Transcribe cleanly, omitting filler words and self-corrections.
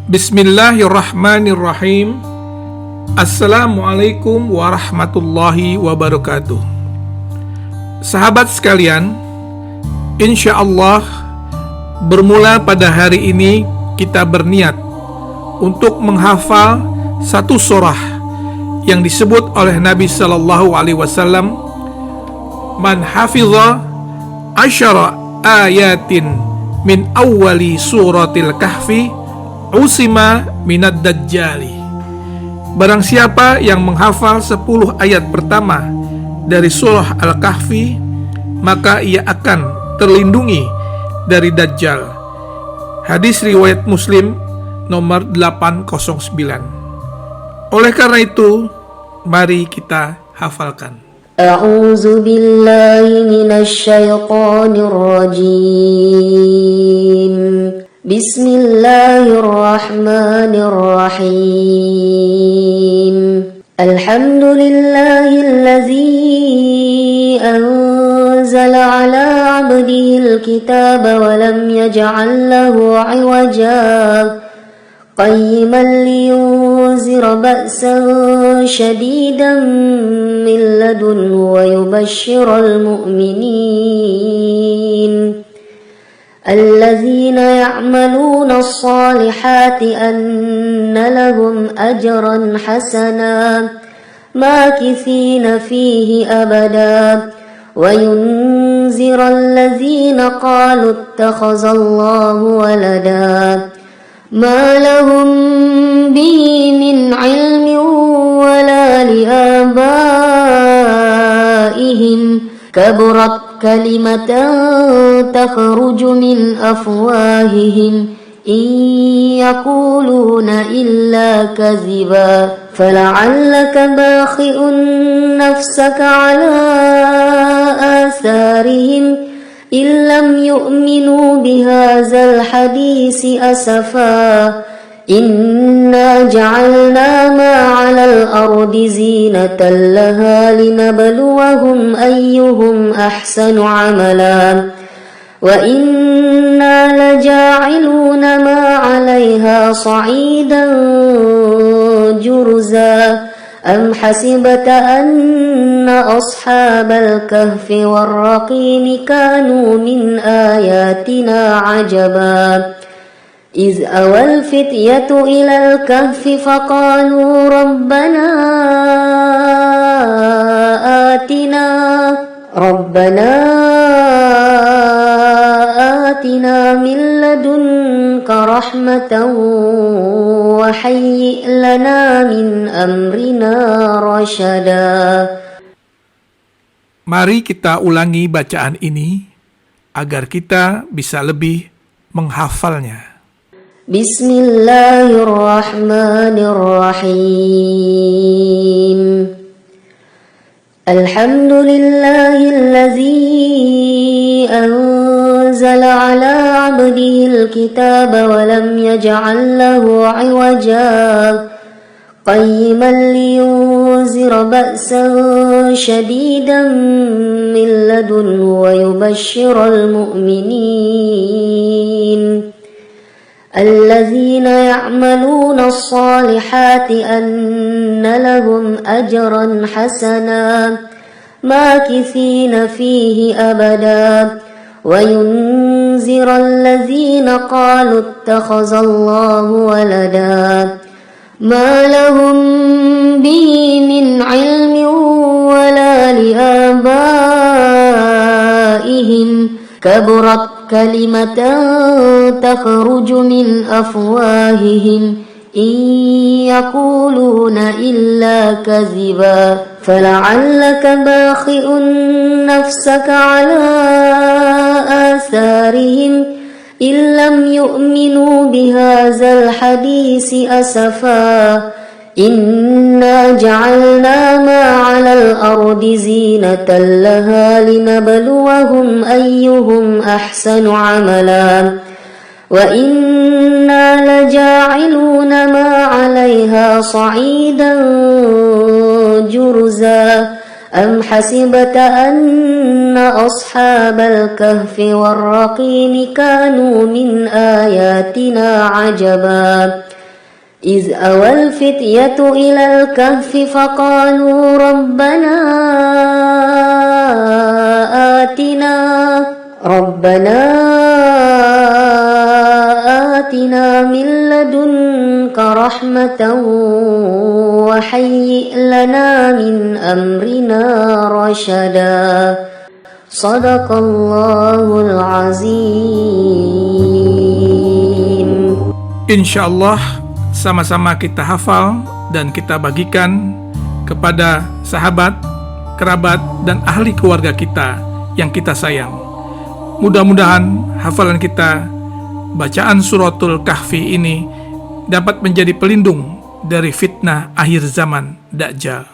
Bismillahirrahmanirrahim. Assalamualaikum warahmatullahi wabarakatuh. Sahabat sekalian, insya Allah bermula pada hari ini kita berniat untuk menghafal satu surah yang disebut oleh Nabi Sallallahu Alaihi Wasallam, man hafidha asyara ayatin min awwali suratil kahfi usima minad dajjali. Barang siapa yang menghafal 10 ayat pertama dari surah Al-Kahfi, maka ia akan terlindungi dari Dajjal. Hadis riwayat Muslim nomor 809. Oleh karena itu, mari kita hafalkan. A'udzu billahi minasy syaithanir rajim. Bismillahirrahmanirrahim. Alhamdulillahillazi anzala ala 'abdihil kitaba wa lam yaj'al lahu 'iwaja qayyiman liyunzira ba'san shadidan min ladunhu wa yubashshiral mu'minin الذين يعملون الصالحات أن لهم أجرا حسنا ماكثين فيه أبدا وينذر الذين قالوا اتخذ الله ولدا ما لهم به من علم ولا لآبائهم كبرت كلمة تخرج من أفواههم إن يقولون إلا كذبا فلعلك باخئ نفسك على آثارهم إن لم يؤمنوا بهذا الحديث أسفا إنا جعلنا ما على الأرض زينة لها لنبلوهم أيهم أحسن عملا وإنا لجاعلون ما عليها صعيدا جرزا أم حسبت أن أصحاب الكهف والرقيم كانوا من آياتنا عجبا إذ أوى الفتية إلى الكهف فقالوا ربنا آتنا من لدنك رحمة وهيئ لنا من أمرنا رشدا. Mari kita ulangi bacaan ini agar kita bisa lebih menghafalnya. Bismillahirrahmanirrahim. Alhamdulillahillazi anzala ala 'abdihil kitaba wa lam yaj'al lahu 'iwaja qayyiman liyunzira ba'san shadidan min ladunhu wa yubashshiral mu'minin الذين يعملون الصالحات أن لهم أجرا حسنا ماكثين فيه أبدا وينذر الذين قالوا اتخذ الله ولدا ما لهم به من علم ولا لآبائهم كبرت كلمة تخرج من أفواههم إن يقولون إلا كذبا فلعلك باخئ نفسك على آثارهم إن لم يؤمنوا بهذا الحديث أسفا إنا جعلنا ما على الأرض زينة لها لنبلوهم أيهم أحسن عملا وإنا لجاعلون ما عليها صعيدا جرزا أم حسبت أن أصحاب الكهف والرقيم كانوا من آياتنا عجبا إذ أوى الفتية إلى الكهف فقالوا ربنا آتنا من لدنك رحمة وهيئ لنا من أمرنا رشدا صدق الله العظيم. Insyaallah sama-sama kita hafal dan kita bagikan kepada sahabat, kerabat, dan ahli keluarga kita yang kita sayang. Mudah-mudahan hafalan kita, bacaan suratul Kahfi ini dapat menjadi pelindung dari fitnah akhir zaman Dajjal.